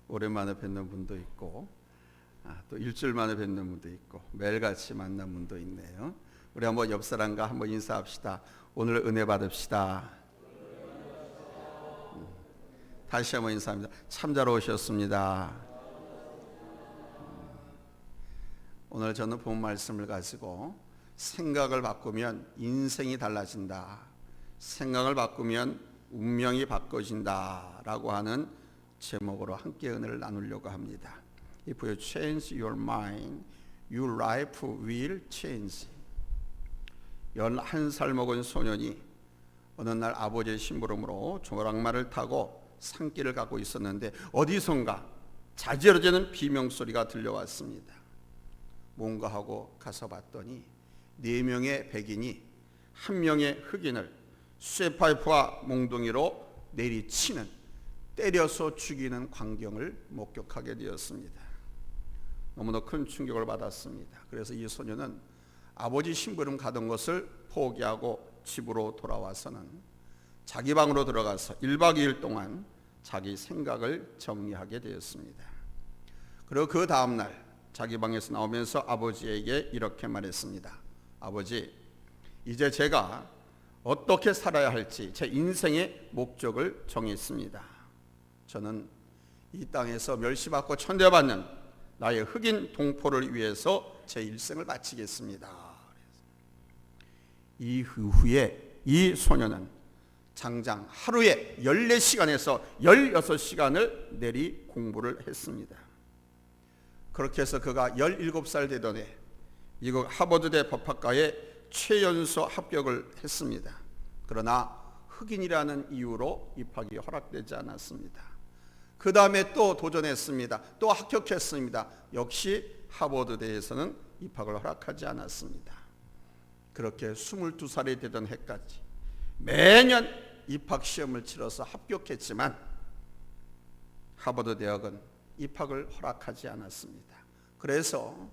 오랜만에 뵙는 분도 있고 또 일주일 만에 뵙는 분도 있고 매일같이 만난 분도 있네요. 우리 한번 옆 사람과 한번 인사합시다. 오늘 은혜 받읍시다. 다시 한번 인사합니다. 참 잘 오셨습니다. 오늘 저는 본 말씀을 가지고 생각을 바꾸면 인생이 달라진다, 생각을 바꾸면 운명이 바꿔진다 라고 하는 제목으로 함께 은혜를 나누려고 합니다. If you change your mind, your life will change. 11살 먹은 소년이 어느 날 아버지의 심부름으로 조랑말을 타고 산길을 가고 있었는데 어디선가 자지러지는 비명소리가 들려왔습니다. 뭔가 하고 가서 봤더니 4명의 백인이 1명의 흑인을 쇠파이프와 몽둥이로 내리치는, 때려서 죽이는 광경을 목격하게 되었습니다. 너무나 큰 충격을 받았습니다. 그래서 이 소녀는 아버지 심부름 가던 것을 포기하고 집으로 돌아와서는 자기 방으로 들어가서 1박 2일 동안 자기 생각을 정리하게 되었습니다. 그리고 그 다음날 자기 방에서 나오면서 아버지에게 이렇게 말했습니다. 아버지, 이제 제가 어떻게 살아야 할지 제 인생의 목적을 정했습니다. 저는 이 땅에서 멸시받고 천대받는 나의 흑인 동포를 위해서 제 일생을 바치겠습니다. 이후에 이 소녀는 장장 하루에 14시간에서 16시간을 내리 공부를 했습니다. 그렇게 해서 그가 17살 되던 해 미국 하버드대 법학과에 최연소 합격을 했습니다. 그러나 흑인이라는 이유로 입학이 허락되지 않았습니다. 그 다음에 또 도전했습니다. 또 합격했습니다. 역시 하버드대에서는 입학을 허락하지 않았습니다. 그렇게 22살이 되던 해까지 매년 입학시험을 치러서 합격했지만 하버드 대학은 입학을 허락하지 않았습니다. 그래서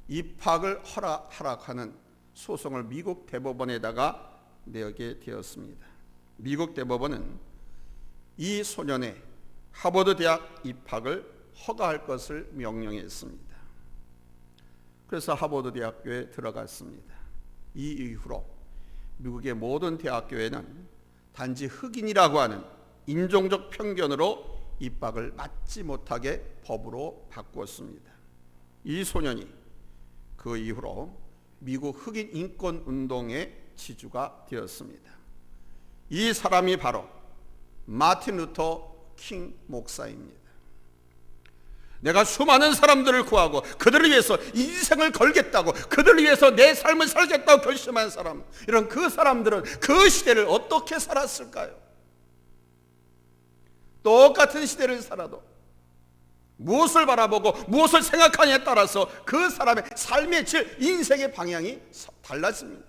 입학을 허락하는 소송을 미국 대법원에다가 내게 되었습니다. 미국 대법원은 이 소년의 하버드 대학 입학을 허가할 것을 명령했습니다. 그래서 하버드 대학교에 들어갔습니다. 이 이후로 미국의 모든 대학교에는 단지 흑인이라고 하는 인종적 편견으로 입학을 막지 못하게 법으로 바꾸었습니다. 이 소년이 그 이후로 미국 흑인 인권 운동의 지주가 되었습니다. 이 사람이 바로 마틴 루터 킹 목사입니다. 내가 수많은 사람들을 구하고 그들을 위해서 인생을 걸겠다고, 그들을 위해서 내 삶을 살겠다고 결심한 사람, 이런 그 사람들은 그 시대를 어떻게 살았을까요? 똑같은 시대를 살아도 무엇을 바라보고 무엇을 생각하느냐에 따라서 그 사람의 삶의 질, 인생의 방향이 달라집니다.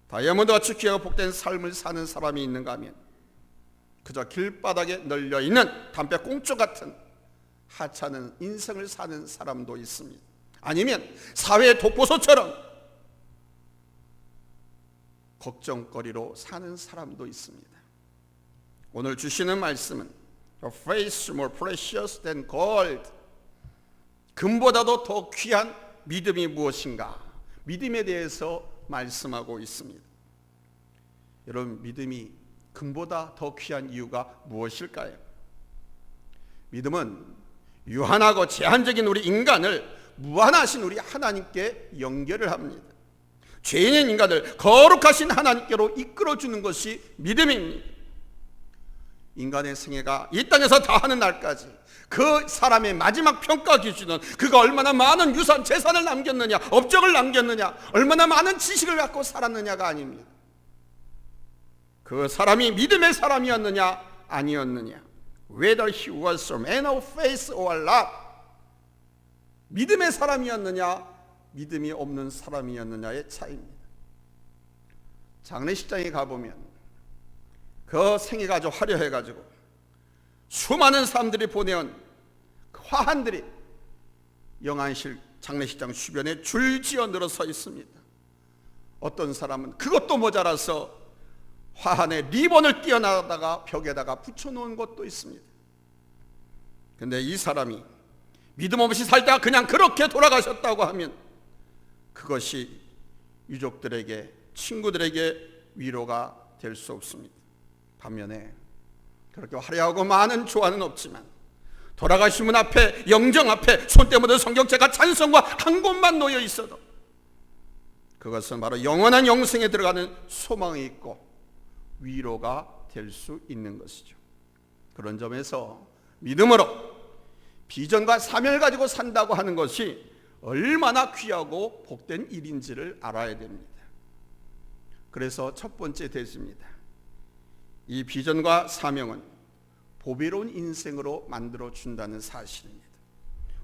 다이아몬드같이 귀하고 복된 삶을 사는 사람이 있는가 하면 그저 길바닥에 널려있는 담배꽁초 같은 하찮은 인생을 사는 사람도 있습니다. 아니면 사회의 독보소처럼 걱정거리로 사는 사람도 있습니다. 오늘 주시는 말씀은 Your faith more precious than gold. 금보다도 더 귀한 믿음이 무엇인가? 믿음에 대해서 말씀하고 있습니다. 여러분, 믿음이 금보다 더 귀한 이유가 무엇일까요? 믿음은 유한하고 제한적인 우리 인간을 무한하신 우리 하나님께 연결을 합니다. 죄인인 인간을 거룩하신 하나님께로 이끌어주는 것이 믿음입니다. 인간의 생애가 이 땅에서 다하는 날까지 그 사람의 마지막 평가 기준은 그가 얼마나 많은 유산, 재산을 남겼느냐, 업적을 남겼느냐, 얼마나 많은 지식을 갖고 살았느냐가 아닙니다. 그 사람이 믿음의 사람이었느냐 아니었느냐, whether he was a man of faith or not, 믿음의 사람이었느냐 믿음이 없는 사람이었느냐의 차이입니다. 장례식장에 가보면 그 생애가 아주 화려해가지고 수많은 사람들이 보내온 그 화환들이 영안실 장례식장 주변에 줄지어 늘어 서 있습니다. 어떤 사람은 그것도 모자라서 화환에 리본을 띄어나다가 벽에다가 붙여놓은 것도 있습니다. 근데 이 사람이 믿음 없이 살다가 그냥 그렇게 돌아가셨다고 하면 그것이 유족들에게, 친구들에게 위로가 될 수 없습니다. 반면에 그렇게 화려하고 많은 조화는 없지만 돌아가신 분 앞에, 영정 앞에 손때 묻은 성경책과 찬송과 한 곳만 놓여 있어도 그것은 바로 영원한 영생에 들어가는 소망이 있고 위로가 될 수 있는 것이죠. 그런 점에서 믿음으로 비전과 사명을 가지고 산다고 하는 것이 얼마나 귀하고 복된 일인지를 알아야 됩니다. 그래서 첫 번째 대지입니다. 이 비전과 사명은 보배로운 인생으로 만들어준다는 사실입니다.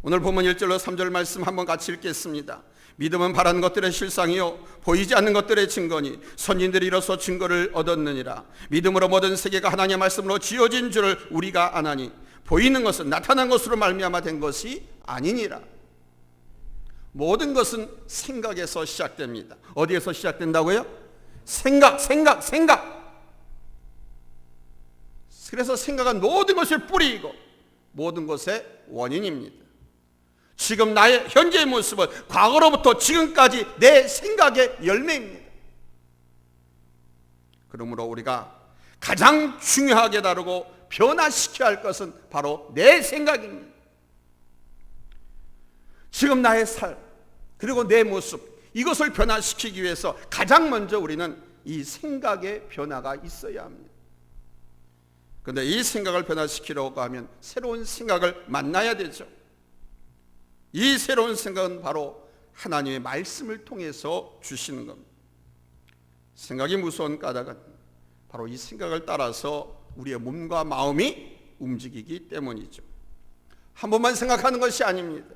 오늘 본문 1절로 3절 말씀 한번 같이 읽겠습니다. 믿음은 바라는 것들의 실상이요 보이지 않는 것들의 증거니 선진들이 이로써 증거를 얻었느니라. 믿음으로 모든 세계가 하나님의 말씀으로 지어진 줄을 우리가 아나니 보이는 것은 나타난 것으로 말미암아 된 것이 아니니라. 모든 것은 생각에서 시작됩니다. 어디에서 시작된다고요? 생각. 그래서 생각은 모든 것을 뿌리이고 모든 것의 원인입니다. 지금 나의 현재의 모습은 과거로부터 지금까지 내 생각의 열매입니다. 그러므로 우리가 가장 중요하게 다루고 변화시켜야 할 것은 바로 내 생각입니다. 지금 나의 삶 그리고 내 모습, 이것을 변화시키기 위해서 가장 먼저 우리는 이 생각의 변화가 있어야 합니다. 그런데 이 생각을 변화시키려고 하면 새로운 생각을 만나야 되죠. 이 새로운 생각은 바로 하나님의 말씀을 통해서 주시는 겁니다. 생각이 무서운 까닭은 바로 이 생각을 따라서 우리의 몸과 마음이 움직이기 때문이죠. 한 번만 생각하는 것이 아닙니다.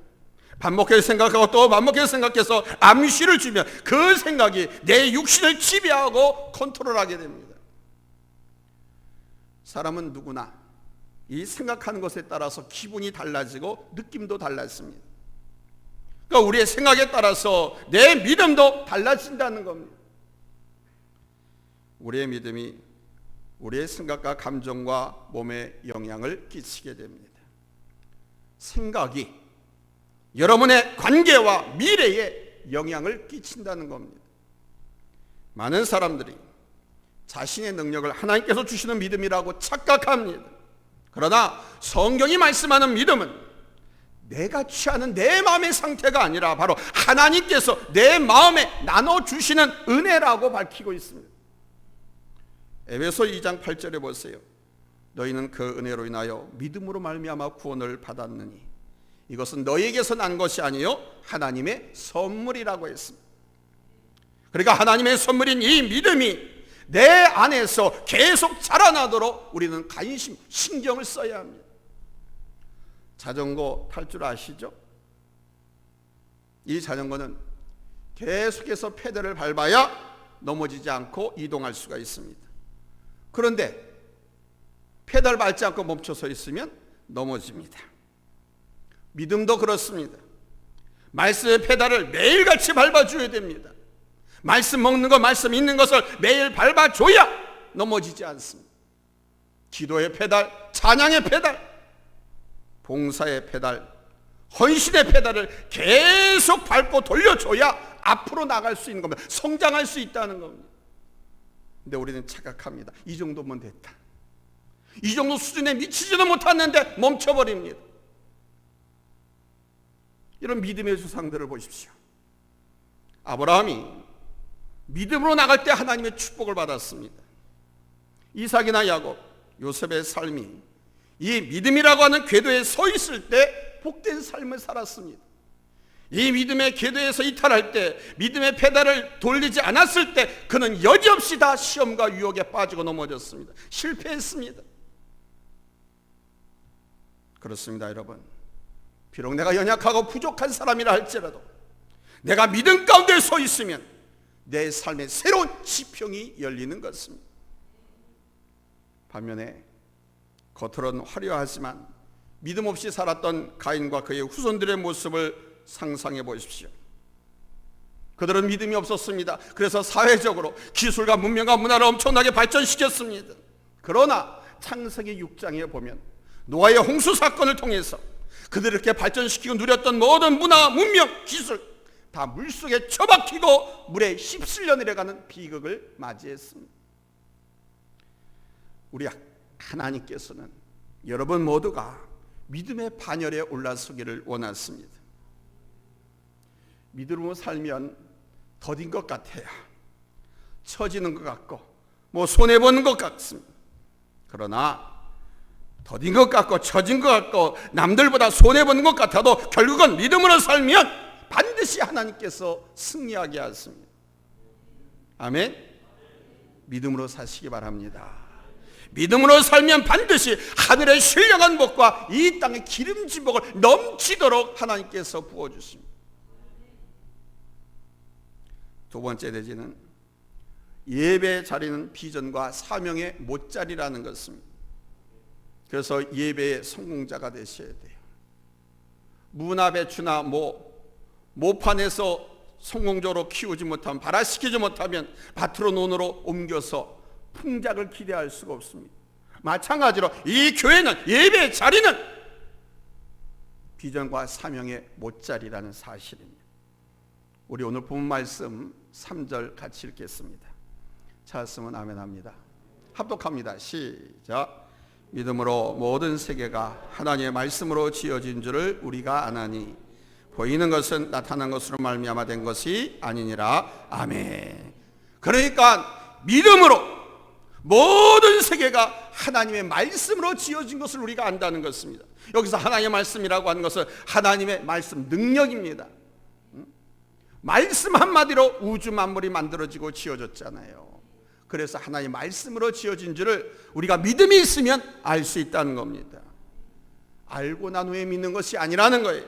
반복해서 생각하고 또 반복해서 생각해서 암시를 주면 그 생각이 내 육신을 지배하고 컨트롤하게 됩니다. 사람은 누구나 이 생각하는 것에 따라서 기분이 달라지고 느낌도 달라집니다. 그러니까 우리의 생각에 따라서 내 믿음도 달라진다는 겁니다. 우리의 믿음이 우리의 생각과 감정과 몸에 영향을 끼치게 됩니다. 생각이 여러분의 관계와 미래에 영향을 끼친다는 겁니다. 많은 사람들이 자신의 능력을 하나님께서 주시는 믿음이라고 착각합니다. 그러나 성경이 말씀하는 믿음은 내가 취하는 내 마음의 상태가 아니라 바로 하나님께서 내 마음에 나눠주시는 은혜라고 밝히고 있습니다. 에베소 2장 8절에 보세요. 너희는 그 은혜로 인하여 믿음으로 말미암아 구원을 받았느니 이것은 너희에게서 난 것이 아니요 하나님의 선물이라고 했습니다. 그러니까 하나님의 선물인 이 믿음이 내 안에서 계속 자라나도록 우리는 관심, 신경을 써야 합니다. 자전거 탈 줄 아시죠? 이 자전거는 계속해서 페달을 밟아야 넘어지지 않고 이동할 수가 있습니다. 그런데 페달 밟지 않고 멈춰서 있으면 넘어집니다. 믿음도 그렇습니다. 말씀의 페달을 매일같이 밟아줘야 됩니다. 말씀 먹는 것, 말씀 있는 것을 매일 밟아줘야 넘어지지 않습니다. 기도의 페달, 찬양의 페달, 봉사의 페달, 헌신의 페달을 계속 밟고 돌려줘야 앞으로 나갈 수 있는 겁니다. 성장할 수 있다는 겁니다. 근데 우리는 착각합니다. 이 정도면 됐다. 이 정도 수준에 미치지는 못했는데 멈춰버립니다. 이런 믿음의 조상들을 보십시오. 아브라함이 믿음으로 나갈 때 하나님의 축복을 받았습니다. 이삭이나 야곱, 요셉의 삶이 이 믿음이라고 하는 궤도에 서 있을 때 복된 삶을 살았습니다. 이 믿음의 궤도에서 이탈할 때, 믿음의 페달을 돌리지 않았을 때 그는 여지없이 다 시험과 유혹에 빠지고 넘어졌습니다. 실패했습니다. 그렇습니다, 여러분. 비록 내가 연약하고 부족한 사람이라 할지라도 내가 믿음 가운데 서 있으면 내 삶에 새로운 지평이 열리는 것입니다. 반면에 겉으로는 화려하지만 믿음 없이 살았던 가인과 그의 후손들의 모습을 상상해 보십시오. 그들은 믿음이 없었습니다. 그래서 사회적으로 기술과 문명과 문화를 엄청나게 발전시켰습니다. 그러나 창세기 6장에 보면 노아의 홍수 사건을 통해서 그들을 이렇게 발전시키고 누렸던 모든 문화, 문명, 기술 다 물속에 처박히고 물에 휩쓸려 내려가는 비극을 맞이했습니다. 우리 하나님께서는 여러분 모두가 믿음의 반열에 올라서기를 원하십니다. 믿음으로 살면 더딘 것 같아요. 처지는 것 같고 손해보는 것 같습니다. 그러나 더딘 것 같고 처진 것 같고 남들보다 손해보는 것 같아도 결국은 믿음으로 살면 반드시 하나님께서 승리하게 하십니다. 아멘. 믿음으로 사시기 바랍니다. 믿음으로 살면 반드시 하늘의 신령한 복과 이 땅의 기름진 복을 넘치도록 하나님께서 부어주십니다. 두 번째 대지는 예배 자리는 비전과 사명의 못자리라는 것입니다. 그래서 예배의 성공자가 되셔야 돼요. 무나 배추나 모판에서 성공적으로 키우지 못하면, 발화시키지 못하면 밭으로 논으로 옮겨서 풍작을 기대할 수가 없습니다. 마찬가지로 이 교회는, 예배의 자리는 비전과 사명의 못자리라는 사실입니다. 우리 오늘 본 말씀 3절 같이 읽겠습니다. 찾았으면 아멘 합니다. 합독합니다. 시작. 믿음으로 모든 세계가 하나님의 말씀으로 지어진 줄을 우리가 아나니 보이는 것은 나타난 것으로 말미암아 된 것이 아니니라. 아멘. 그러니까 믿음으로 모든 세계가 하나님의 말씀으로 지어진 것을 우리가 안다는 것입니다. 여기서 하나님의 말씀이라고 하는 것은 하나님의 말씀 능력입니다. 말씀 한마디로 우주 만물이 만들어지고 지어졌잖아요. 그래서 하나님의 말씀으로 지어진 줄을 우리가 믿음이 있으면 알 수 있다는 겁니다. 알고 난 후에 믿는 것이 아니라는 거예요.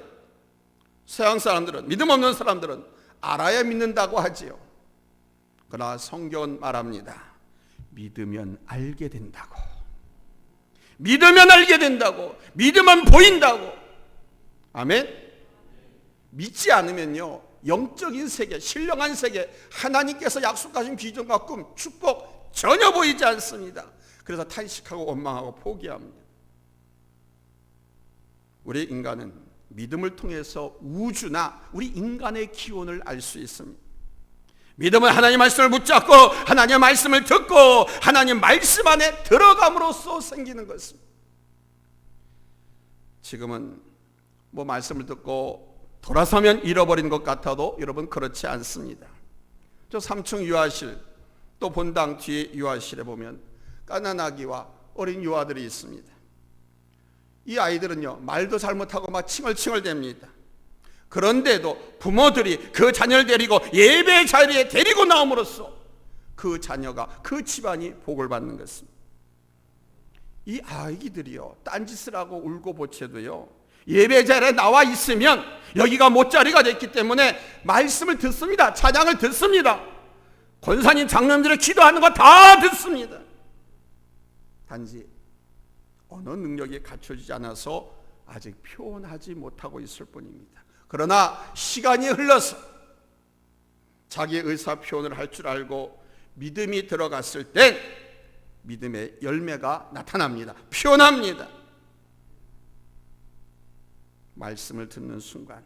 서양 사람들은, 믿음 없는 사람들은 알아야 믿는다고 하지요. 그러나 성경은 말합니다. 믿으면 알게 된다고. 믿으면 알게 된다고. 믿으면 보인다고. 아멘. 믿지 않으면요, 영적인 세계, 신령한 세계, 하나님께서 약속하신 비전과 꿈, 축복 전혀 보이지 않습니다. 그래서 탄식하고 원망하고 포기합니다. 우리 인간은 믿음을 통해서 우주나 우리 인간의 기원을 알 수 있습니다. 믿음은 하나님 말씀을 붙잡고 하나님의 말씀을 듣고 하나님 말씀 안에 들어감으로써 생기는 것입니다. 지금은 말씀을 듣고 돌아서면 잃어버린 것 같아도 여러분 그렇지 않습니다. 저 3층 유아실, 또 본당 뒤에 유아실에 보면 까난 아기와 어린 유아들이 있습니다. 이 아이들은요, 말도 잘못하고 막 칭얼칭얼댑니다. 그런데도 부모들이 그 자녀를 데리고 예배 자리에 데리고 나옴으로써 그 자녀가, 그 집안이 복을 받는 것입니다. 이 아이들이요, 딴짓을 하고 울고 보채도요, 예배 자리에 나와 있으면 여기가 못자리가 됐기 때문에 말씀을 듣습니다. 찬양을 듣습니다. 권사님, 장로님들이 기도하는 거 다 듣습니다. 단지 언어 능력이 갖춰지지 않아서 아직 표현하지 못하고 있을 뿐입니다. 그러나 시간이 흘러서 자기의 의사 표현을 할 줄 알고 믿음이 들어갔을 땐 믿음의 열매가 나타납니다. 표현합니다. 말씀을 듣는 순간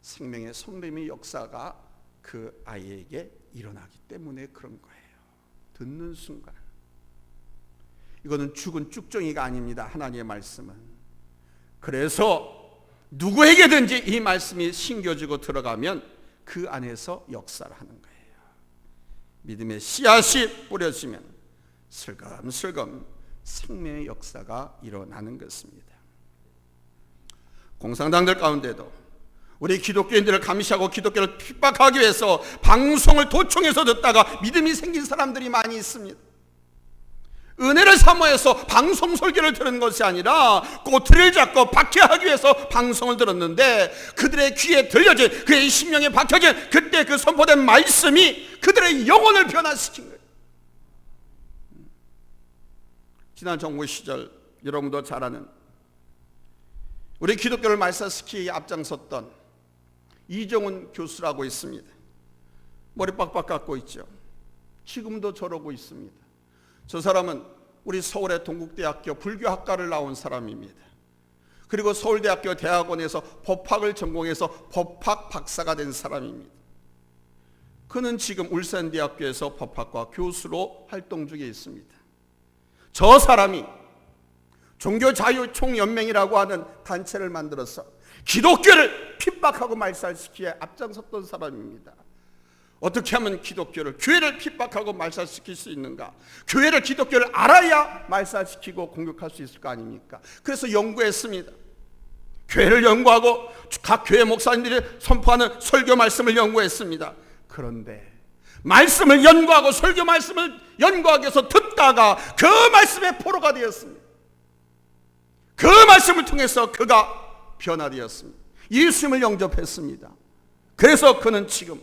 생명의 성림의 역사가 그 아이에게 일어나기 때문에 그런 거예요. 듣는 순간. 이거는 죽은 쭉정이가 아닙니다. 하나님의 말씀은. 그래서 누구에게든지 이 말씀이 심겨지고 들어가면 그 안에서 역사를 하는 거예요. 믿음의 씨앗이 뿌려지면 슬금슬금 생명의 역사가 일어나는 것입니다. 공산당들 가운데도 우리 기독교인들을 감시하고 기독교를 핍박하기 위해서 방송을 도청해서 듣다가 믿음이 생긴 사람들이 많이 있습니다. 은혜를 사모해서 방송 설교를 들은 것이 아니라 꼬투리를 잡고 박해하기 위해서 방송을 들었는데 그들의 귀에 들려진, 그의 심령에 박혀진 그때 그 선포된 말씀이 그들의 영혼을 변화시킨 거예요. 지난 정부 시절 여러분도 잘 아는 우리 기독교를 말살시키기에 앞장섰던 이정훈 교수라고 있습니다. 머리 빡빡 깎고 있죠. 지금도 저러고 있습니다. 저 사람은 우리 서울의 동국대학교 불교학과를 나온 사람입니다. 그리고 서울대학교 대학원에서 법학을 전공해서 법학 박사가 된 사람입니다. 그는 지금 울산대학교에서 법학과 교수로 활동 중에 있습니다. 저 사람이 종교자유총연맹이라고 하는 단체를 만들어서 기독교를 핍박하고 말살시키기에 앞장섰던 사람입니다. 어떻게 하면 기독교를, 교회를 핍박하고 말살시킬 수 있는가? 교회를, 기독교를 알아야 말살시키고 공격할 수 있을 거 아닙니까? 그래서 연구했습니다. 교회를 연구하고 각 교회 목사님들이 선포하는 설교 말씀을 연구했습니다. 그런데 말씀을 연구하고 설교 말씀을 연구하기 위해서 듣다가 그 말씀의 포로가 되었습니다. 그 말씀을 통해서 그가 변화되었습니다. 예수님을 영접했습니다. 그래서 그는 지금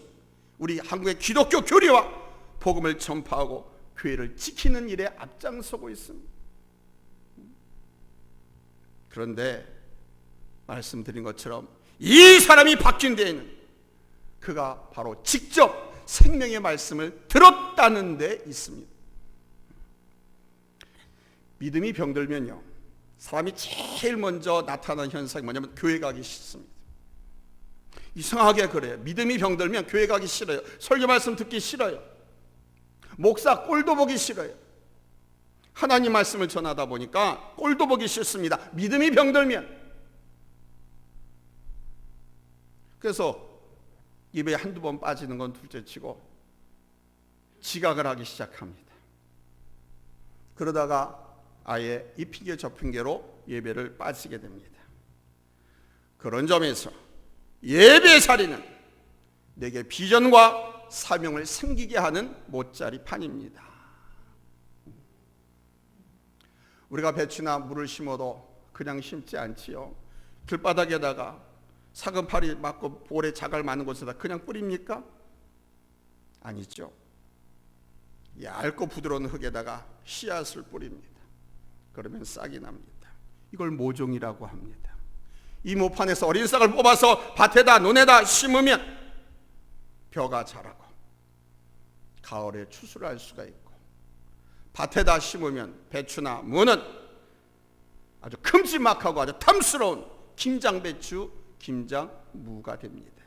우리 한국의 기독교 교리와 복음을 전파하고 교회를 지키는 일에 앞장서고 있습니다. 그런데 말씀드린 것처럼 이 사람이 바뀐 데에는 그가 바로 직접 생명의 말씀을 들었다는 데 있습니다. 믿음이 병들면요, 사람이 제일 먼저 나타나는 현상이 뭐냐면 교회 가기 싫습니다. 이상하게 그래요. 믿음이 병들면 교회 가기 싫어요. 설교 말씀 듣기 싫어요. 목사 꼴도 보기 싫어요. 하나님 말씀을 전하다 보니까 꼴도 보기 싫습니다. 믿음이 병들면. 그래서 입에 한두 번 빠지는 건 둘째치고 지각을 하기 시작합니다. 그러다가 아예 이 핑계 저 핑계로 예배를 빠지게 됩니다. 그런 점에서 예배 자리는 내게 비전과 사명을 생기게 하는 못자리 판입니다. 우리가 배추나 물을 심어도 그냥 심지 않지요. 길바닥에다가 사금팔이 맞고 볼에 자갈 많은 곳에다 그냥 뿌립니까? 아니죠. 얇고 부드러운 흙에다가 씨앗을 뿌립니다. 그러면 싹이 납니다. 이걸 모종이라고 합니다. 이 모판에서 어린 싹을 뽑아서 밭에다 논에다 심으면 벼가 자라고 가을에 추수를 할 수가 있고, 밭에다 심으면 배추나 무는 아주 큼지막하고 아주 탐스러운 김장배추, 김장무가 됩니다.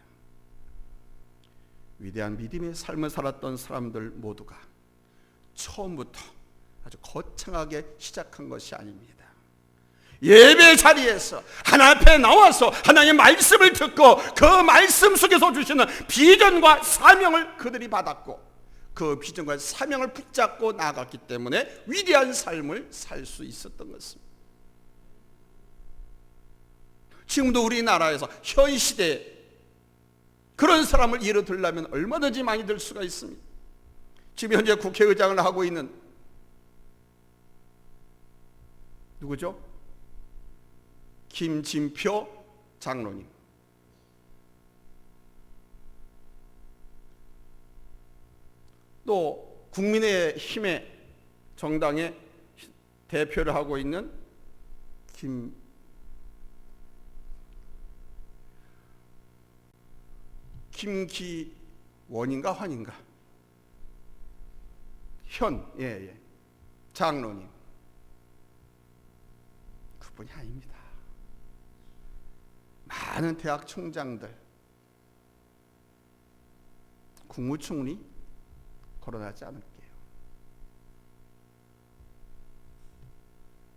위대한 믿음의 삶을 살았던 사람들 모두가 처음부터 아주 거창하게 시작한 것이 아닙니다. 예배 자리에서 하나님 앞에 나와서 하나님의 말씀을 듣고 그 말씀 속에서 주시는 비전과 사명을 그들이 받았고, 그 비전과 사명을 붙잡고 나아갔기 때문에 위대한 삶을 살 수 있었던 것입니다. 지금도 우리나라에서 현 시대에 그런 사람을 예로 들려면 얼마든지 많이 들 수가 있습니다. 지금 현재 국회의장을 하고 있는 누구죠? 김진표 장로님. 또 국민의힘의 정당의 대표를 하고 있는 김기원인가 환인가? 장로님. 그뿐이 아닙니다. 많은 대학 총장들, 국무총리 거론하지 않을게요.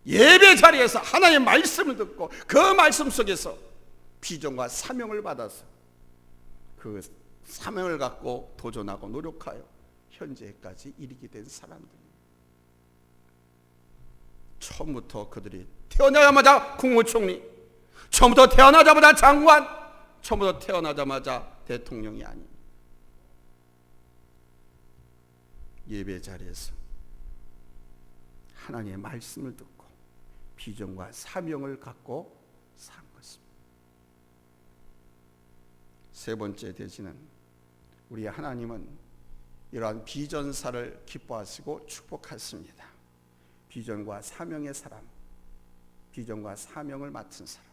예배 자리에서 하나님의 말씀을 듣고 그 말씀 속에서 비전과 사명을 받아서 그 사명을 갖고 도전하고 노력하여 현재까지 이르게 된 사람들입니다. 처음부터 그들이 태어나자마자 국무총리, 처음부터 태어나자마자 장관, 처음부터 태어나자마자 대통령이 아닙니다. 예배 자리에서 하나님의 말씀을 듣고 비전과 사명을 갖고 산 것입니다. 세 번째 대지는 우리 하나님은 이러한 비전사를 기뻐하시고 축복하십니다. 비전과 사명의 사람, 비전과 사명을 맡은 사람.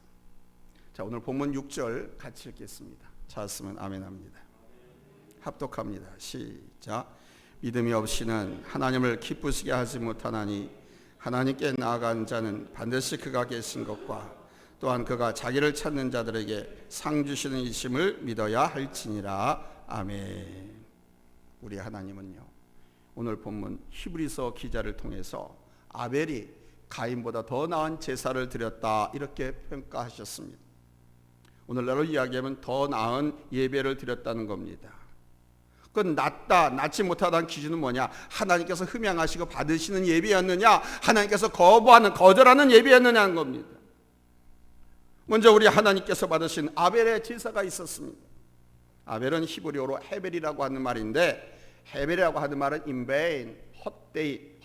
자, 오늘 본문 6절 같이 읽겠습니다. 찾았으면 아멘합니다. 합독합니다. 시작. 믿음이 없이는 하나님을 기쁘시게 하지 못하나니 하나님께 나아간 자는 반드시 그가 계신 것과 또한 그가 자기를 찾는 자들에게 상 주시는 이심을 믿어야 할지니라. 아멘. 우리 하나님은요, 오늘 본문 히브리서 기자를 통해서 아벨이 가인보다 더 나은 제사를 드렸다 이렇게 평가하셨습니다. 오늘날로 이야기하면 더 나은 예배를 드렸다는 겁니다. 그건 낫다, 낫지 못하다는 기준은 뭐냐? 하나님께서 흠양하시고 받으시는 예배였느냐? 하나님께서 거절하는 예배였느냐는 겁니다. 먼저 우리 하나님께서 받으신 아벨의 제사가 있었습니다. 아벨은 히브리어로 헤벨이라고 하는 말인데, 헤벨이라고 하는 말은 in vain,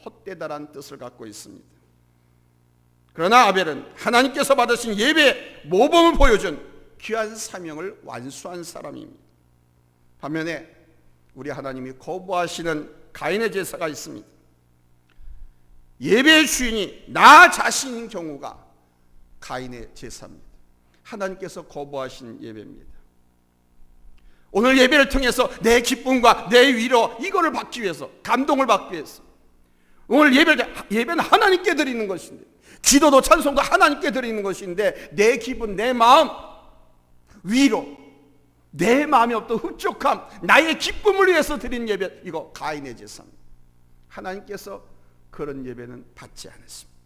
헛되다라는 뜻을 갖고 있습니다. 그러나 아벨은 하나님께서 받으신 예배의 모범을 보여준 귀한 사명을 완수한 사람입니다. 반면에 우리 하나님이 거부하시는 가인의 제사가 있습니다. 예배의 주인이 나 자신인 경우가 가인의 제사입니다. 하나님께서 거부하신 예배입니다. 오늘 예배를 통해서 내 기쁨과 내 위로 이거를 받기 위해서, 감동을 받기 위해서 오늘 예배는 하나님께 드리는 것인데, 기도도 찬송도 하나님께 드리는 것인데, 내 기분, 내 마음, 위로, 내 마음에 없던 흡족함, 나의 기쁨을 위해서 드린 예배, 이거 가인의 제사입니다. 하나님께서 그런 예배는 받지 않았습니다.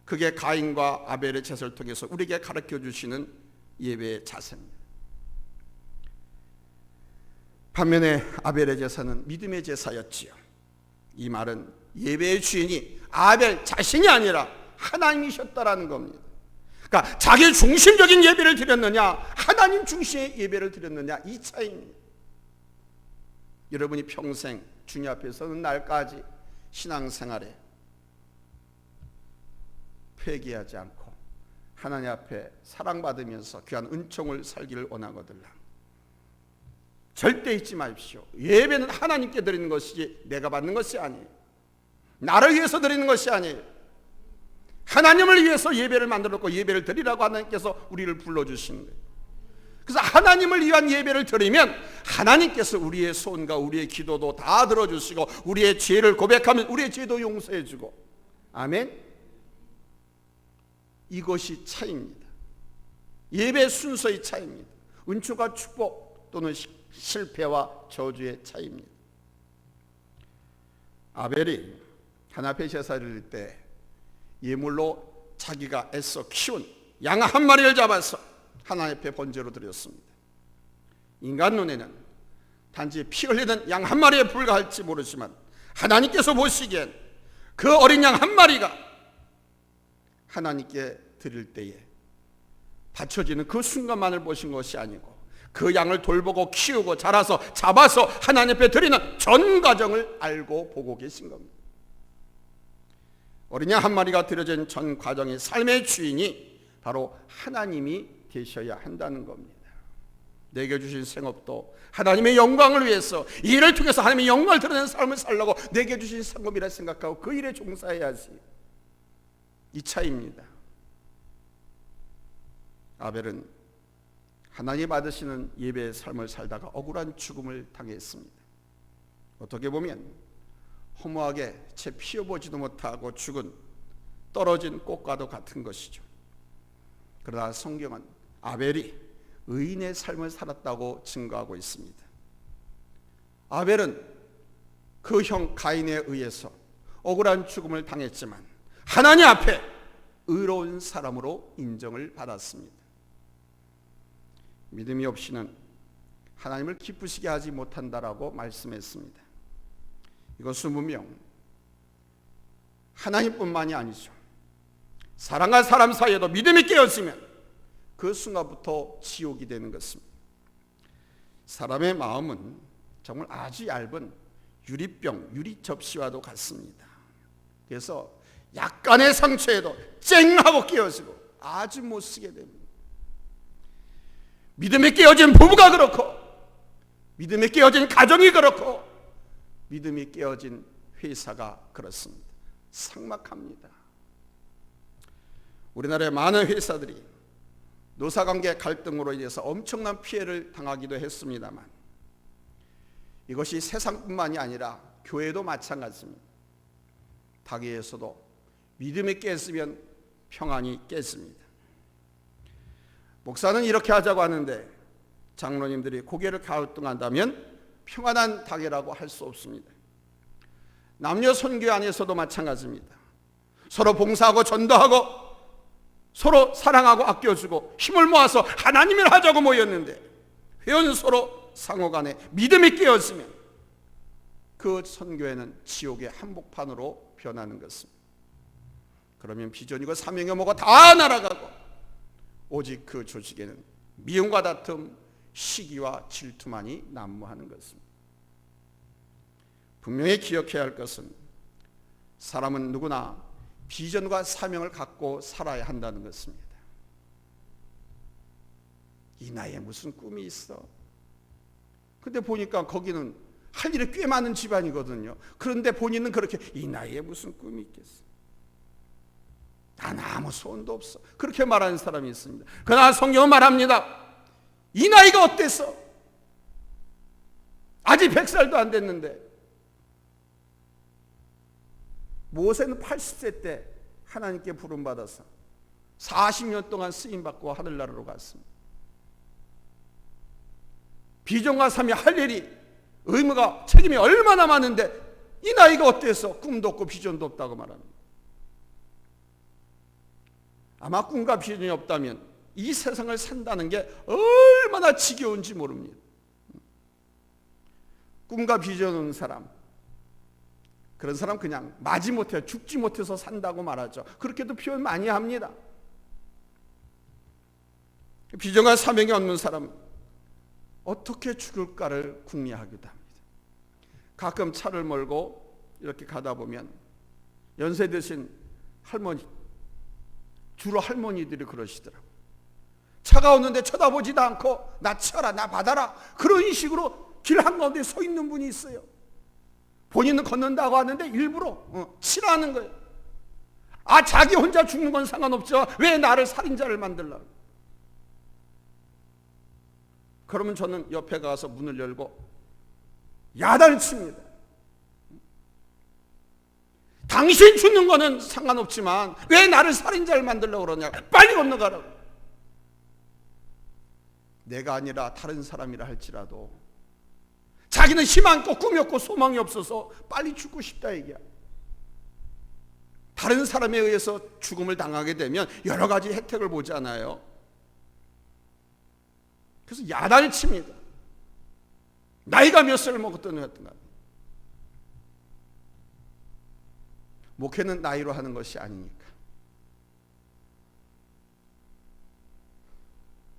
그게 가인과 아벨의 제사를 통해서 우리에게 가르쳐 주시는 예배의 자세입니다. 반면에 아벨의 제사는 믿음의 제사였지요. 이 말은 예배의 주인이 아벨 자신이 아니라 하나님이셨다라는 겁니다. 그러니까 자기 중심적인 예배를 드렸느냐, 하나님 중심의 예배를 드렸느냐, 이 차이입니다. 여러분이 평생 주님 앞에 서는 날까지 신앙생활에 회개하지 않고 하나님 앞에 사랑받으면서 귀한 은총을 살기를 원하거든요. 절대 잊지 마십시오. 예배는 하나님께 드리는 것이지 내가 받는 것이 아니에요. 나를 위해서 드리는 것이 아니에요. 하나님을 위해서 예배를 만들었고 예배를 드리라고 하나님께서 우리를 불러주시는 거예요. 그래서 하나님을 위한 예배를 드리면 하나님께서 우리의 소원과 우리의 기도도 다 들어주시고 우리의 죄를 고백하면 우리의 죄도 용서해 주고, 아멘. 이것이 차이입니다. 예배 순서의 차이입니다. 은총과 축복 또는 실패와 저주의 차이입니다. 아벨이 하나님 앞에 제사를 드릴 때 예물로 자기가 애써 키운 양 한 마리를 잡아서 하나님 앞에 번제로 드렸습니다. 인간 눈에는 단지 피 흘리는 양 한 마리에 불과할지 모르지만 하나님께서 보시기엔 그 어린 양 한 마리가 하나님께 드릴 때에 바쳐지는 그 순간만을 보신 것이 아니고 그 양을 돌보고 키우고 자라서 잡아서 하나님 앞에 드리는 전 과정을 알고 보고 계신 겁니다. 어린 양 한 마리가 드려진 전 과정의 삶의 주인이 바로 하나님이 되셔야 한다는 겁니다. 내게 주신 생업도 하나님의 영광을 위해서, 이 일을 통해서 하나님의 영광을 드러내는 삶을 살려고 내게 주신 상급이라 생각하고 그 일에 종사해야지. 이 차이입니다. 아벨은 하나님 받으시는 예배의 삶을 살다가 억울한 죽음을 당했습니다. 어떻게 보면 허무하게 채 피워보지도 못하고 죽은 떨어진 꽃과도 같은 것이죠. 그러나 성경은 아벨이 의인의 삶을 살았다고 증거하고 있습니다. 아벨은 그 형 가인에 의해서 억울한 죽음을 당했지만 하나님 앞에 의로운 사람으로 인정을 받았습니다. 믿음이 없이는 하나님을 기쁘시게 하지 못한다라고 말씀했습니다. 이것은 분명 하나님뿐만이 아니죠. 사람과 사람 사이에도 믿음이 깨어지면 그 순간부터 지옥이 되는 것입니다. 사람의 마음은 정말 아주 얇은 유리병, 유리접시와도 같습니다. 그래서 약간의 상처에도 쨍하고 깨어지고 아주 못 쓰게 됩니다. 믿음이 깨어진 부부가 그렇고, 믿음이 깨어진 가정이 그렇고, 믿음이 깨어진 회사가 그렇습니다. 삭막합니다. 우리나라의 많은 회사들이 노사관계 갈등으로 인해서 엄청난 피해를 당하기도 했습니다만, 이것이 세상뿐만이 아니라 교회도 마찬가지입니다. 가게에서도 믿음이 깼으면 평안이 깼습니다. 목사는 이렇게 하자고 하는데 장로님들이 고개를 갸우뚱한다면 평안한 가게라고 할 수 없습니다. 남녀 선교 안에서도 마찬가지입니다. 서로 봉사하고 전도하고 서로 사랑하고 아껴주고 힘을 모아서 하나님을 하자고 모였는데 회원 서로 상호간에 믿음이 깨었으면 그 선교회는 지옥의 한복판으로 변하는 것입니다. 그러면 비전이고 사명이 뭐고 다 날아가고 오직 그 조직에는 미움과 다툼, 시기와 질투만이 난무하는 것입니다. 분명히 기억해야 할 것은 사람은 누구나 비전과 사명을 갖고 살아야 한다는 것입니다. 이 나이에 무슨 꿈이 있어? 근데 보니까 거기는 할 일이 꽤 많은 집안이거든요. 그런데 본인은 그렇게 이 나이에 무슨 꿈이 있겠어? 난 아무 소원도 없어. 그렇게 말하는 사람이 있습니다. 그러나 성경은 말합니다. 이 나이가 어땠어? 아직 100살도 안 됐는데 모세는 80세 때 하나님께 부름받아서 40년 동안 쓰임받고 하늘나라로 갔습니다. 비전과 삶이 할 일이 의무가 책임이 얼마나 많은데 이 나이가 어때서 꿈도 없고 비전도 없다고 말합니다. 아마 꿈과 비전이 없다면 이 세상을 산다는 게 얼마나 지겨운지 모릅니다. 꿈과 비전 없는 사람, 그런 사람 그냥 마지못해 죽지 못해서 산다고 말하죠. 그렇게도 표현 많이 합니다. 비전과 사명이 없는 사람은 어떻게 죽을까를 궁리하기도 합니다. 가끔 차를 몰고 이렇게 가다 보면 연세 드신 할머니, 주로 할머니들이 그러시더라고요. 차가 오는데 쳐다보지도 않고 나 치워라, 나 받아라, 그런 식으로 길 한가운데 서 있는 분이 있어요. 본인은 걷는다고 하는데 일부러 치라는 거예요. 아, 자기 혼자 죽는 건 상관없죠. 왜 나를 살인자를 만들려고? 그러면 저는 옆에 가서 문을 열고 야단을 칩니다. 당신 죽는 거는 상관없지만 왜 나를 살인자를 만들려고 그러냐? 빨리 건너가라고. 내가 아니라 다른 사람이라 할지라도 자기는 희망 없고 꿈이 없고 소망이 없어서 빨리 죽고 싶다 얘기야. 다른 사람에 의해서 죽음을 당하게 되면 여러 가지 혜택을 보잖아요. 그래서 야단을 칩니다. 나이가 몇 살을 먹었던 애였던가. 목회는 나이로 하는 것이 아니니까.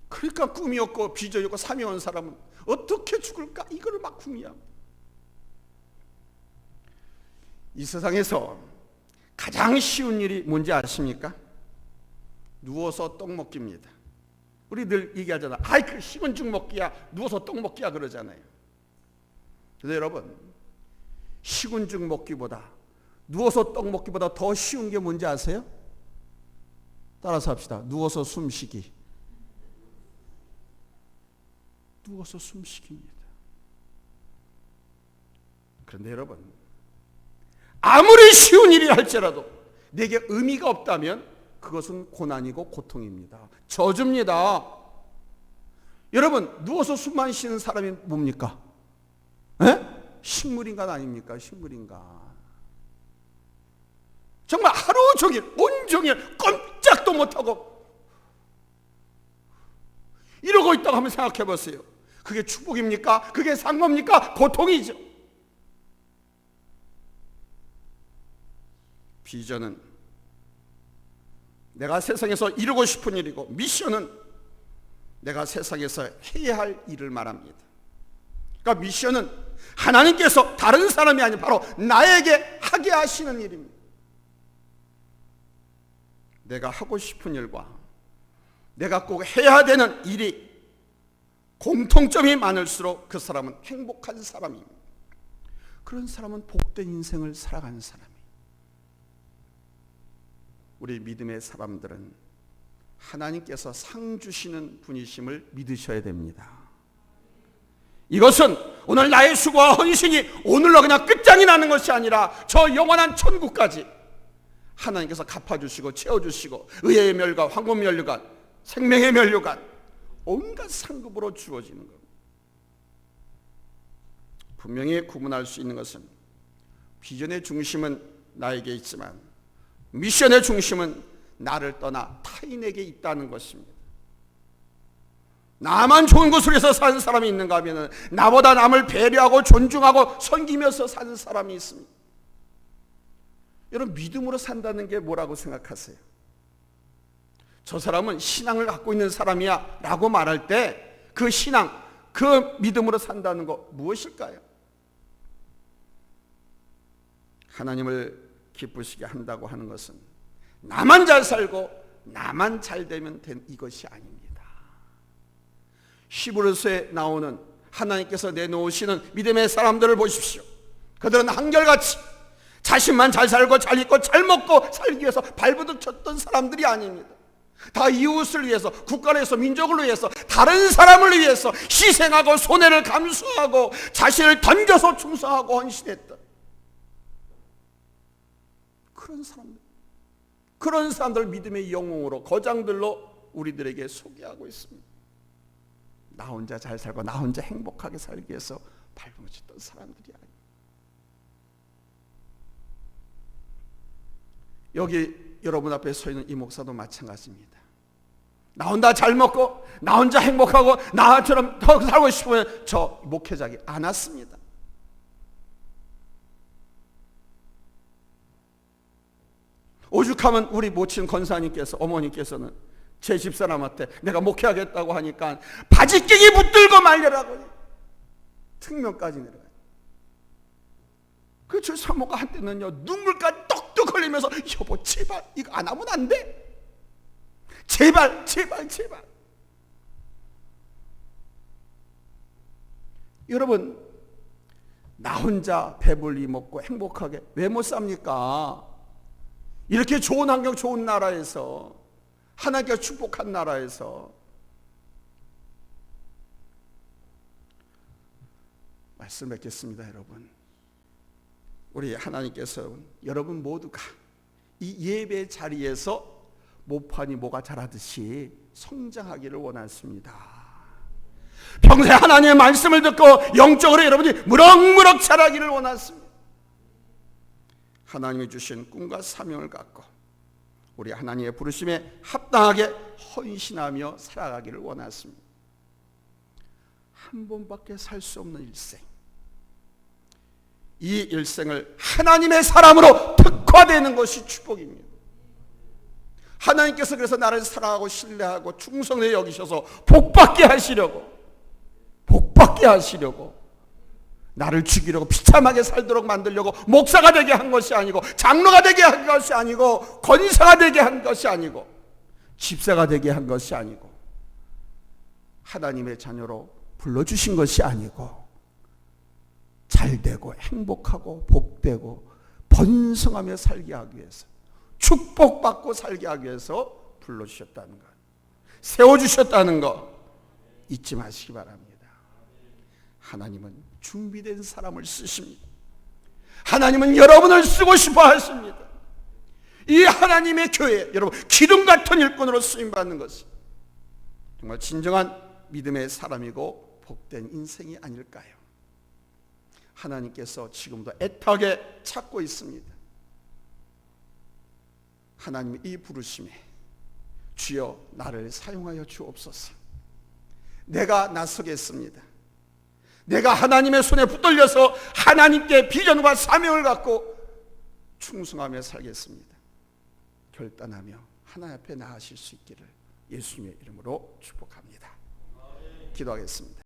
그러니까 꿈이 없고 비전이 없고 사명이 없는 사람은 어떻게 죽을까? 이걸 막 궁리합니다. 이 세상에서 가장 쉬운 일이 뭔지 아십니까? 누워서 떡 먹기입니다. 우리 늘 얘기하잖아. 아이, 그 식은 죽 먹기야, 누워서 떡 먹기야 그러잖아요. 그래서 여러분, 식은 죽 먹기보다 누워서 떡 먹기보다 더 쉬운 게 뭔지 아세요? 따라서 합시다. 누워서 숨쉬기. 누워서 숨쉬기입니다. 그런데 여러분, 아무리 쉬운 일이 할지라도 내게 의미가 없다면 그것은 고난이고 고통입니다. 저주입니다. 여러분, 누워서 숨만 쉬는 사람이 뭡니까? 식물인간 아닙니까? 식물인간. 정말 하루 종일 온종일 꼼짝도 못하고 이러고 있다고 한번 생각해 보세요. 그게 축복입니까? 그게 상급입니까? 고통이죠. 비전은 내가 세상에서 이루고 싶은 일이고, 미션은 내가 세상에서 해야 할 일을 말합니다. 그러니까 미션은 하나님께서 다른 사람이 아닌 바로 나에게 하게 하시는 일입니다. 내가 하고 싶은 일과 내가 꼭 해야 되는 일이 공통점이 많을수록 그 사람은 행복한 사람입니다. 그런 사람은 복된 인생을 살아가는 사람이에요. 우리 믿음의 사람들은 하나님께서 상 주시는 분이심을 믿으셔야 됩니다. 이것은 오늘 나의 수고와 헌신이 오늘로 그냥 끝장이 나는 것이 아니라 저 영원한 천국까지 하나님께서 갚아주시고 채워주시고 의의 멸관, 황금 멸관, 생명의 멸관, 온갖 상급으로 주어지는 겁니다. 분명히 구분할 수 있는 것은 비전의 중심은 나에게 있지만 미션의 중심은 나를 떠나 타인에게 있다는 것입니다. 나만 좋은 곳을 위해서 사는 사람이 있는가 하면 나보다 남을 배려하고 존중하고 섬기면서 사는 사람이 있습니다. 여러분, 믿음으로 산다는 게 뭐라고 생각하세요? 저 사람은 신앙을 갖고 있는 사람이야 라고 말할 때 그 신앙, 그 믿음으로 산다는 거 무엇일까요? 하나님을 기쁘시게 한다고 하는 것은 나만 잘 살고 나만 잘 되면 된 이것이 아닙니다. 히브리서에 나오는 하나님께서 내놓으시는 믿음의 사람들을 보십시오. 그들은 한결같이 자신만 잘 살고 잘 입고 잘 먹고 살기 위해서 발버둥쳤던 사람들이 아닙니다. 다 이웃을 위해서, 국가를 위해서, 민족을 위해서, 다른 사람을 위해서 희생하고 손해를 감수하고 자신을 던져서 충성하고 헌신했던 그런 사람들 믿음의 영웅으로, 거장들로 우리들에게 소개하고 있습니다. 나 혼자 잘 살고 나 혼자 행복하게 살기 위해서 발버둥쳤던 사람들이 아니에요. 여기 여러분 앞에 서 있는 이 목사도 마찬가지입니다. 나 혼자 잘 먹고 나 혼자 행복하고 나처럼 더 살고 싶으면 저 목회자기 안 왔습니다. 오죽하면 우리 모친 권사님께서, 어머니께서는 제 집사람한테 내가 목회하겠다고 하니까 바지깽이 붙들고 말려라고 특명까지 내려가요. 그 저 사모가 한때는요 눈물까지 떡떡 흘리면서 여보 제발 이거 안 하면 안 돼? 제발. 여러분, 나 혼자 배불리 먹고 행복하게 왜 못 삽니까? 이렇게 좋은 환경, 좋은 나라에서, 하나님께서 축복한 나라에서. 말씀 맺겠습니다. 여러분, 우리 하나님께서 여러분 모두가 이 예배 자리에서 모판이 모가 자라듯이 성장하기를 원하십니다. 평생 하나님의 말씀을 듣고 영적으로 여러분이 무럭무럭 자라기를 원하십니다. 하나님이 주신 꿈과 사명을 갖고 우리 하나님의 부르심에 합당하게 헌신하며 살아가기를 원하십니다. 한 번밖에 살 수 없는 일생, 이 일생을 하나님의 사람으로 특화되는 것이 축복입니다. 하나님께서 그래서 나를 사랑하고 신뢰하고 충성되게 여기셔서 복받게 하시려고 나를 죽이려고 비참하게 살도록 만들려고 목사가 되게 한 것이 아니고, 장로가 되게 한 것이 아니고, 권사가 되게 한 것이 아니고, 집사가 되게 한 것이 아니고, 하나님의 자녀로 불러주신 것이 아니고, 잘되고 행복하고 복되고 번성하며 살게 하기 위해서, 축복받고 살게 하기 위해서 불러주셨다는 것, 세워주셨다는 것 잊지 마시기 바랍니다. 하나님은 준비된 사람을 쓰십니다. 하나님은 여러분을 쓰고 싶어 하십니다. 이 하나님의 교회, 여러분 기둥 같은 일꾼으로 쓰임받는 것이 정말 진정한 믿음의 사람이고 복된 인생이 아닐까요? 하나님께서 지금도 애타게 찾고 있습니다. 하나님의 이 부르심에 주여 나를 사용하여 주옵소서. 내가 나서겠습니다. 내가 하나님의 손에 붙들려서 하나님께 비전과 사명을 갖고 충성하며 살겠습니다. 결단하며 하나님 앞에 나아가실 수 있기를 예수님의 이름으로 축복합니다. 기도하겠습니다.